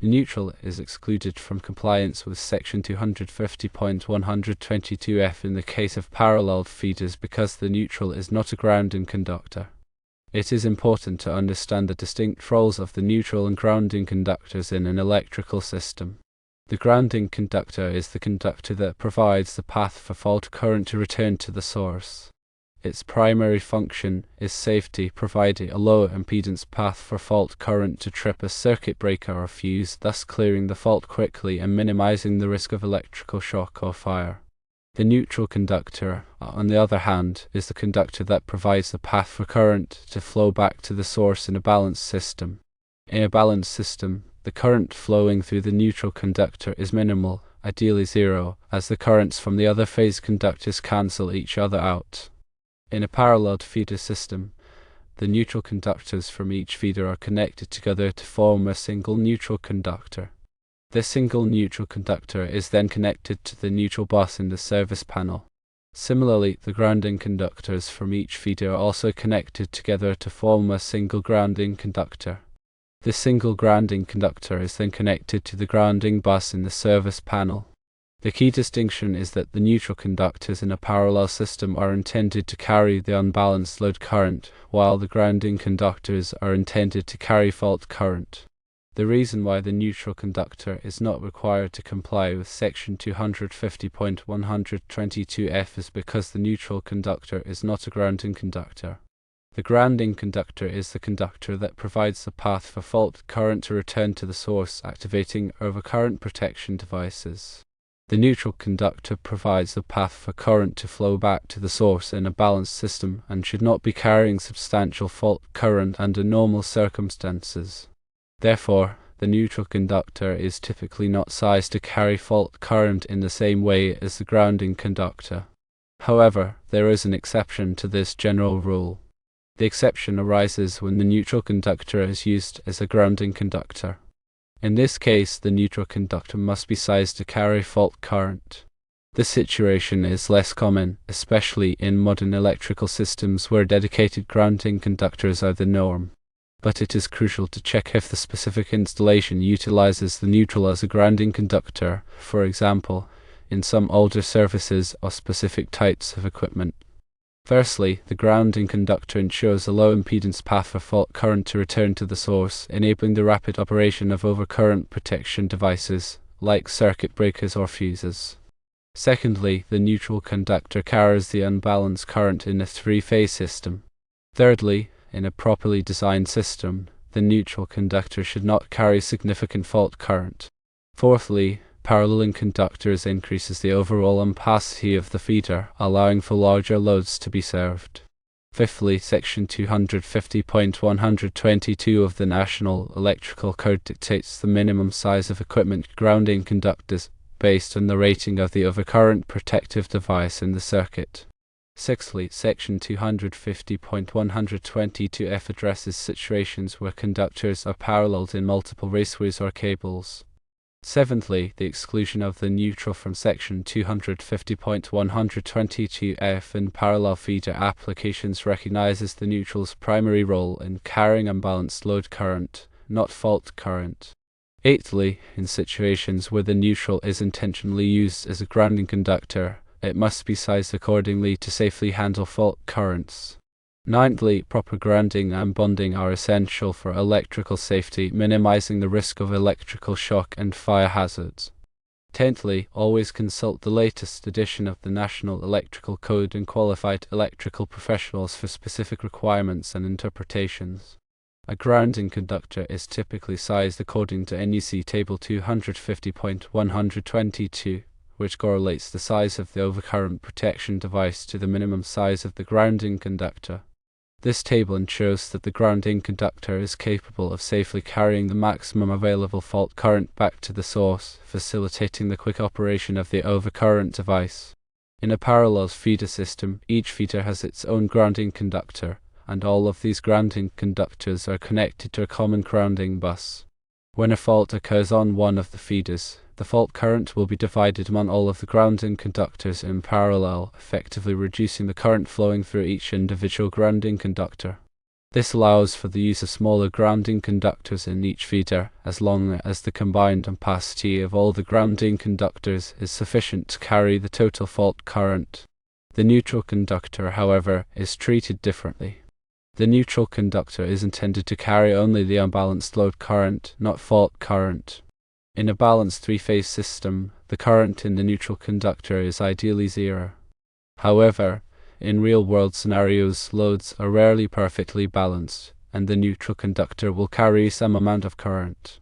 neutral is excluded from compliance with section 250.122F in the case of parallel feeders because the neutral is not a grounding conductor. It is important to understand the distinct roles of the neutral and grounding conductors in an electrical system. The grounding conductor is the conductor that provides the path for fault current to return to the source. Its primary function is safety, providing a low impedance path for fault current to trip a circuit breaker or fuse, thus clearing the fault quickly and minimizing the risk of electrical shock or fire. The neutral conductor, on the other hand, is the conductor that provides the path for current to flow back to the source in a balanced system. In a balanced system, the current flowing through the neutral conductor is minimal, ideally zero, as the currents from the other phase conductors cancel each other out. In a parallel feeder system, the neutral conductors from each feeder are connected together to form a single neutral conductor. This single neutral conductor is then connected to the neutral bus in the service panel. Similarly, the grounding conductors from each feeder are also connected together to form a single grounding conductor. This single grounding conductor is then connected to the grounding bus in the service panel. The key distinction is that the neutral conductors in a parallel system are intended to carry the unbalanced load current, while the grounding conductors are intended to carry fault current. The reason why the neutral conductor is not required to comply with section 250.122F is because the neutral conductor is not a grounding conductor. The grounding conductor is the conductor that provides the path for fault current to return to the source, activating overcurrent protection devices. The neutral conductor provides the path for current to flow back to the source in a balanced system and should not be carrying substantial fault current under normal circumstances. Therefore, the neutral conductor is typically not sized to carry fault current in the same way as the grounding conductor. However, there is an exception to this general rule. The exception arises when the neutral conductor is used as a grounding conductor. In this case, the neutral conductor must be sized to carry fault current. This situation is less common, especially in modern electrical systems where dedicated grounding conductors are the norm. But it is crucial to check if the specific installation utilizes the neutral as a grounding conductor, for example, in some older services or specific types of equipment. Firstly, the grounding conductor ensures a low impedance path for fault current to return to the source, enabling the rapid operation of overcurrent protection devices, like circuit breakers or fuses. Secondly, the neutral conductor carries the unbalanced current in a three-phase system. Thirdly, in a properly designed system, the neutral conductor should not carry significant fault current. Fourthly, paralleling conductors increases the overall ampacity of the feeder, allowing for larger loads to be served. Fifthly, section 250.122 of the National Electrical Code dictates the minimum size of equipment grounding conductors based on the rating of the overcurrent protective device in the circuit. Sixthly, section 250.122F addresses situations where conductors are paralleled in multiple raceways or cables. Seventhly, the exclusion of the neutral from section 250.122F in parallel feeder applications recognizes the neutral's primary role in carrying unbalanced load current, not fault current. Eighthly, in situations where the neutral is intentionally used as a grounding conductor, it must be sized accordingly to safely handle fault currents. Ninthly, proper grounding and bonding are essential for electrical safety, minimizing the risk of electrical shock and fire hazards. Tenthly, always consult the latest edition of the National Electrical Code and qualified electrical professionals for specific requirements and interpretations. A grounding conductor is typically sized according to NEC Table 250.122. Which correlates the size of the overcurrent protection device to the minimum size of the grounding conductor. This table ensures that the grounding conductor is capable of safely carrying the maximum available fault current back to the source, facilitating the quick operation of the overcurrent device. In a parallel feeder system, each feeder has its own grounding conductor, and all of these grounding conductors are connected to a common grounding bus. When a fault occurs on one of the feeders, the fault current will be divided among all of the grounding conductors in parallel, effectively reducing the current flowing through each individual grounding conductor. This allows for the use of smaller grounding conductors in each feeder, as long as the combined ampacity of all the grounding conductors is sufficient to carry the total fault current. The neutral conductor, however, is treated differently. The neutral conductor is intended to carry only the unbalanced load current, not fault current. In a balanced three-phase system, the current in the neutral conductor is ideally zero. However, in real-world scenarios, loads are rarely perfectly balanced, and the neutral conductor will carry some amount of current.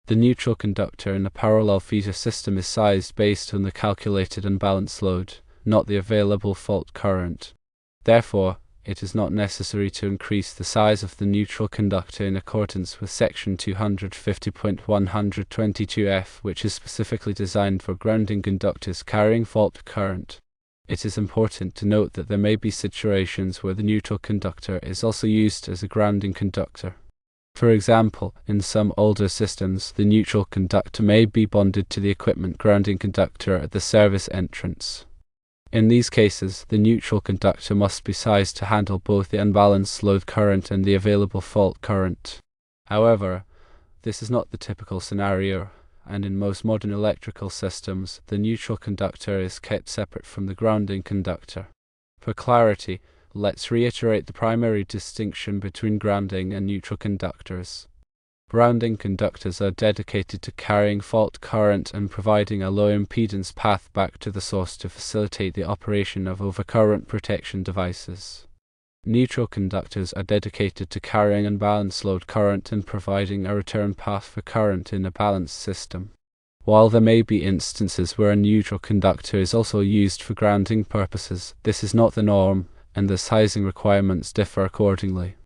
The neutral conductor in a parallel feeder system is sized based on the calculated unbalanced load, not the available fault current. Therefore, it is not necessary to increase the size of the neutral conductor in accordance with section 250.122f, which is specifically designed for grounding conductors carrying fault current. It is important to note that there may be situations where the neutral conductor is also used as a grounding conductor. For example, in some older systems, the neutral conductor may be bonded to the equipment grounding conductor at the service entrance. In these cases, the neutral conductor must be sized to handle both the unbalanced load current and the available fault current. However, this is not the typical scenario, and in most modern electrical systems, the neutral conductor is kept separate from the grounding conductor. For clarity, let's reiterate the primary distinction between grounding and neutral conductors. Grounding conductors are dedicated to carrying fault current and providing a low impedance path back to the source to facilitate the operation of overcurrent protection devices. Neutral conductors are dedicated to carrying unbalanced load current and providing a return path for current in a balanced system. While there may be instances where a neutral conductor is also used for grounding purposes, this is not the norm, and the sizing requirements differ accordingly.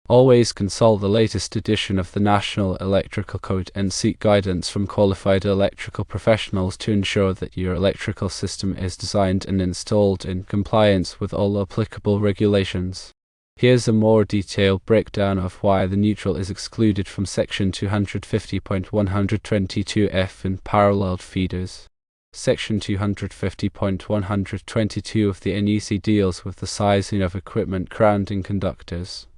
Always consult the latest edition of the National Electrical Code NEC guidance from qualified electrical professionals to ensure that your electrical system is designed and installed in compliance with all applicable regulations. Here's a more detailed breakdown of why the neutral is excluded from section 250.122f in parallel feeders. Section 250.122 of the NEC deals with the sizing of equipment grounding conductors.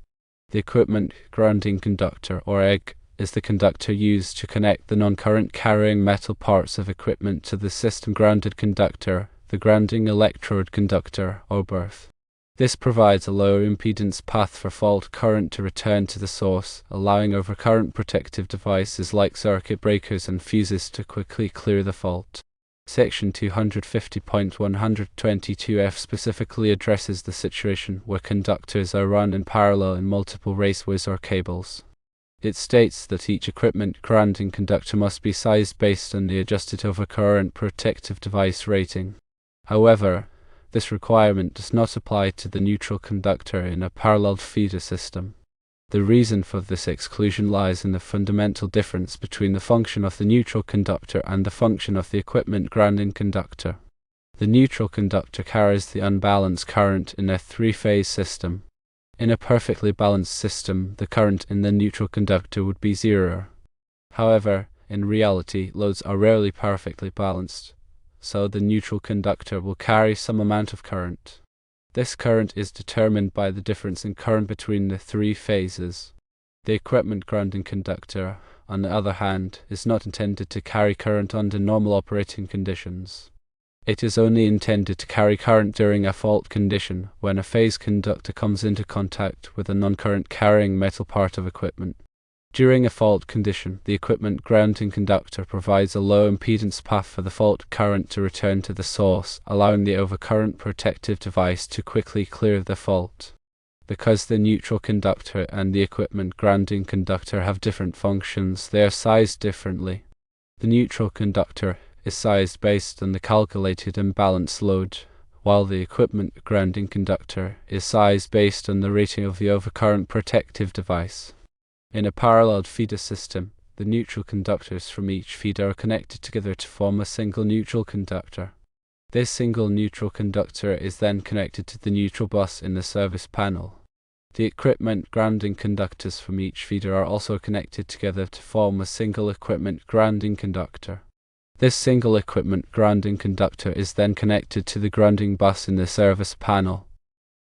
The equipment grounding conductor, or EG, is the conductor used to connect the non-current carrying metal parts of equipment to the system grounded conductor, the grounding electrode conductor, or berth. This provides a lower impedance path for fault current to return to the source, allowing overcurrent protective devices like circuit breakers and fuses to quickly clear the fault. Section 250.122f specifically addresses the situation where conductors are run in parallel in multiple raceways or cables. It states that each equipment grounding conductor must be sized based on the adjusted overcurrent protective device rating. However, this requirement does not apply to the neutral conductor in a parallel feeder system. The reason for this exclusion lies in the fundamental difference between the function of the neutral conductor and the function of the equipment grounding conductor. The neutral conductor carries the unbalanced current in a three-phase system. In a perfectly balanced system, the current in the neutral conductor would be zero. However, in reality, loads are rarely perfectly balanced, so the neutral conductor will carry some amount of current. This current is determined by the difference in current between the three phases. The equipment grounding conductor, on the other hand, is not intended to carry current under normal operating conditions. It is only intended to carry current during a fault condition, when a phase conductor comes into contact with a non-current carrying metal part of equipment. During a fault condition, the equipment grounding conductor provides a low impedance path for the fault current to return to the source, allowing the overcurrent protective device to quickly clear the fault. Because the neutral conductor and the equipment grounding conductor have different functions, they are sized differently. The neutral conductor is sized based on the calculated imbalance load, while the equipment grounding conductor is sized based on the rating of the overcurrent protective device. In a parallel feeder system, the neutral conductors from each feeder are connected together to form a single neutral conductor. This single neutral conductor is then connected to the neutral bus in the service panel. The equipment grounding conductors from each feeder are also connected together to form a single equipment grounding conductor. This single equipment grounding conductor is then connected to the grounding bus in the service panel.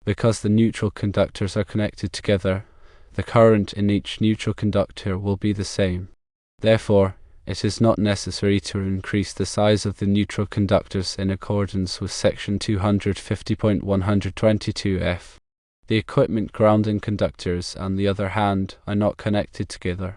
Because the neutral conductors are connected together, the current in each neutral conductor will be the same. Therefore, it is not necessary to increase the size of the neutral conductors in accordance with section 250.122f. The equipment grounding conductors, on the other hand, are not connected together.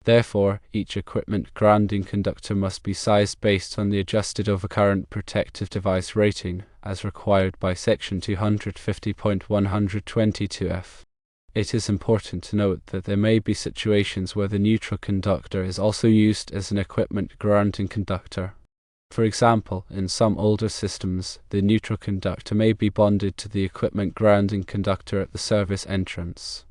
Therefore, each equipment grounding conductor must be sized based on the adjusted overcurrent protective device rating, as required by section 250.122f. It is important to note that there may be situations where the neutral conductor is also used as an equipment grounding conductor. For example, in some older systems, the neutral conductor may be bonded to the equipment grounding conductor at the service entrance.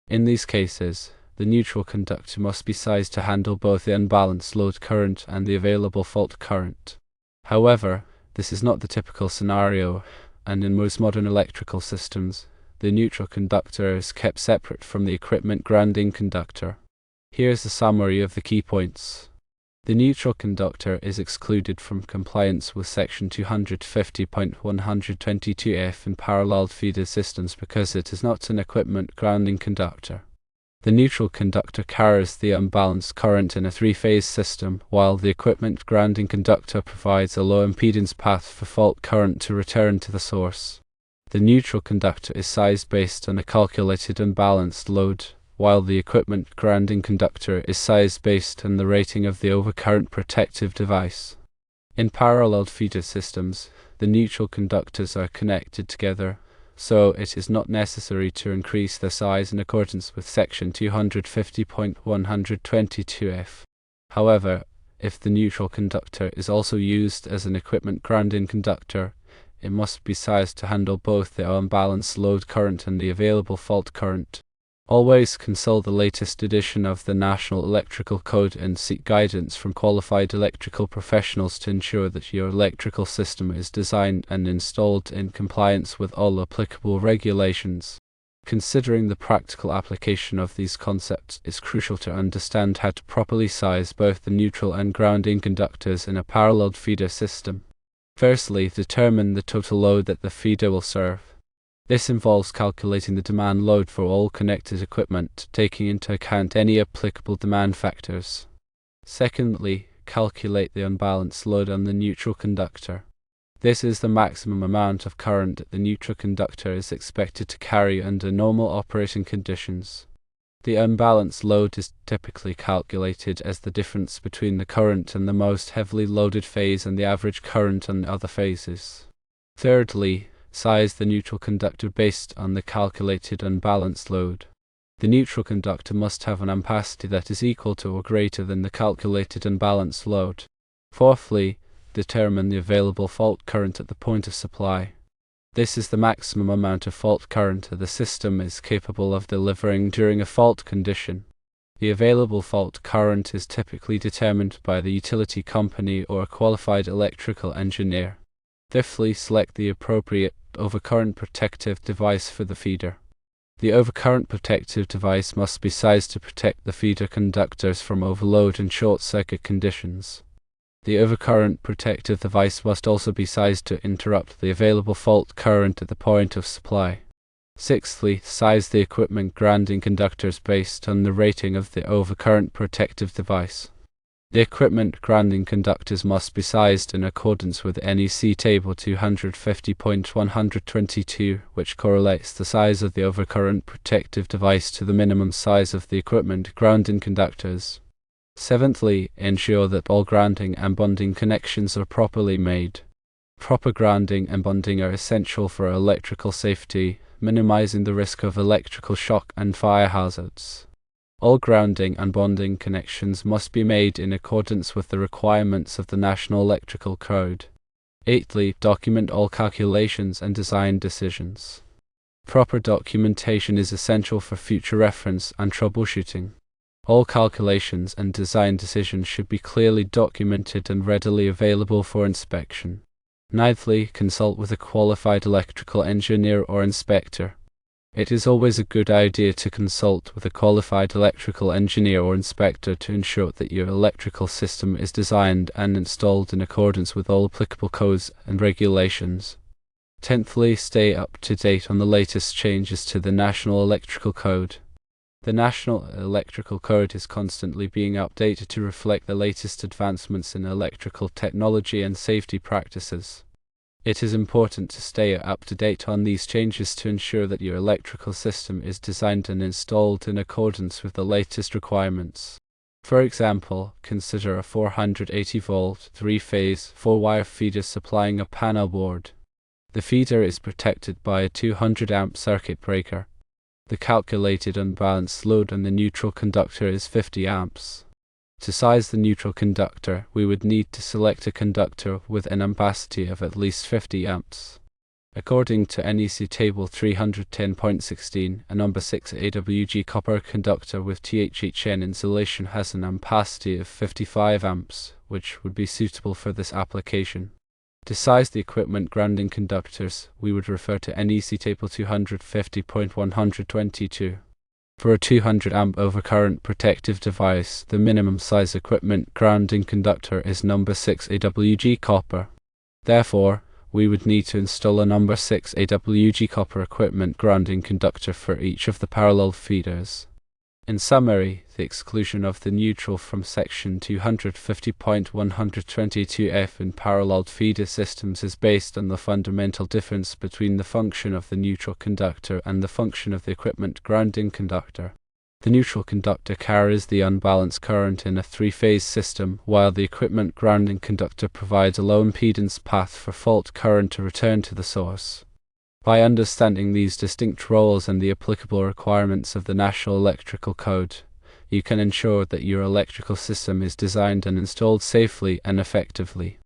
In these cases, the neutral conductor must be sized to handle both the unbalanced load current and the available fault current. However, this is not the typical scenario, and in most modern electrical systems, the neutral conductor is kept separate from the equipment grounding conductor. Here is a summary of the key points. The neutral conductor is excluded from compliance with section 250.122f in parallel feeder systems because it is not an equipment grounding conductor. The neutral conductor carries the unbalanced current in a three-phase system, while the equipment grounding conductor provides a low impedance path for fault current to return to the source. The neutral conductor is sized based on a calculated unbalanced load, while the equipment grounding conductor is sized based on the rating of the overcurrent protective device. In parallel feeder systems, the neutral conductors are connected together, so it is not necessary to increase their size in accordance with section 250.122f. However, if the neutral conductor is also used as an equipment grounding conductor, it must be sized to handle both the unbalanced load current and the available fault current. Always consult the latest edition of the National Electrical Code and seek guidance from qualified electrical professionals to ensure that your electrical system is designed and installed in compliance with all applicable regulations. Considering the practical application of these concepts, it's crucial to understand how to properly size both the neutral and grounding conductors in a parallel feeder system. Firstly, determine the total load that the feeder will serve. This involves calculating the demand load for all connected equipment, taking into account any applicable demand factors. Secondly, calculate the unbalanced load on the neutral conductor. This is the maximum amount of current that the neutral conductor is expected to carry under normal operating conditions. The unbalanced load is typically calculated as the difference between the current in the most heavily loaded phase and the average current on the other phases. Thirdly, size the neutral conductor based on the calculated unbalanced load. The neutral conductor must have an ampacity that is equal to or greater than the calculated unbalanced load. Fourthly, determine the available fault current at the point of supply. This is the maximum amount of fault current the system is capable of delivering during a fault condition. The available fault current is typically determined by the utility company or a qualified electrical engineer. Fifthly, select the appropriate overcurrent protective device for the feeder. The overcurrent protective device must be sized to protect the feeder conductors from overload and short-circuit conditions. The overcurrent protective device must also be sized to interrupt the available fault current at the point of supply. Sixthly, size the equipment grounding conductors based on the rating of the overcurrent protective device. The equipment grounding conductors must be sized in accordance with NEC Table 250.122, which correlates the size of the overcurrent protective device to the minimum size of the equipment grounding conductors. Seventhly, ensure that all grounding and bonding connections are properly made. Proper grounding and bonding are essential for electrical safety, minimizing the risk of electrical shock and fire hazards. All grounding and bonding connections must be made in accordance with the requirements of the National Electrical Code. Eighthly, document all calculations and design decisions. Proper documentation is essential for future reference and troubleshooting. All calculations and design decisions should be clearly documented and readily available for inspection. Ninthly, consult with a qualified electrical engineer or inspector. It is always a good idea to consult with a qualified electrical engineer or inspector to ensure that your electrical system is designed and installed in accordance with all applicable codes and regulations. Tenthly, stay up to date on the latest changes to the National Electrical Code. The National Electrical Code is constantly being updated to reflect the latest advancements in electrical technology and safety practices. It is important to stay up to date on these changes to ensure that your electrical system is designed and installed in accordance with the latest requirements. For example, consider a 480-volt, 3-phase, 4-wire feeder supplying a panel board. The feeder is protected by a 200-amp circuit breaker. The calculated unbalanced load on the neutral conductor is 50 amps. To size the neutral conductor, we would need to select a conductor with an ampacity of at least 50 amps. According to NEC Table 310.16, a number 6 AWG copper conductor with THHN insulation has an ampacity of 55 amps, which would be suitable for this application. To size the equipment grounding conductors, we would refer to NEC Table 250.122. For a 200 amp overcurrent protective device, the minimum size equipment grounding conductor is number 6 AWG copper. Therefore, we would need to install a number 6 AWG copper equipment grounding conductor for each of the parallel feeders. In summary, the exclusion of the neutral from section 250.122F in parallel feeder systems is based on the fundamental difference between the function of the neutral conductor and the function of the equipment grounding conductor. The neutral conductor carries the unbalanced current in a 3-phase system, while the equipment grounding conductor provides a low impedance path for fault current to return to the source. By understanding these distinct roles and the applicable requirements of the National Electrical Code, you can ensure that your electrical system is designed and installed safely and effectively.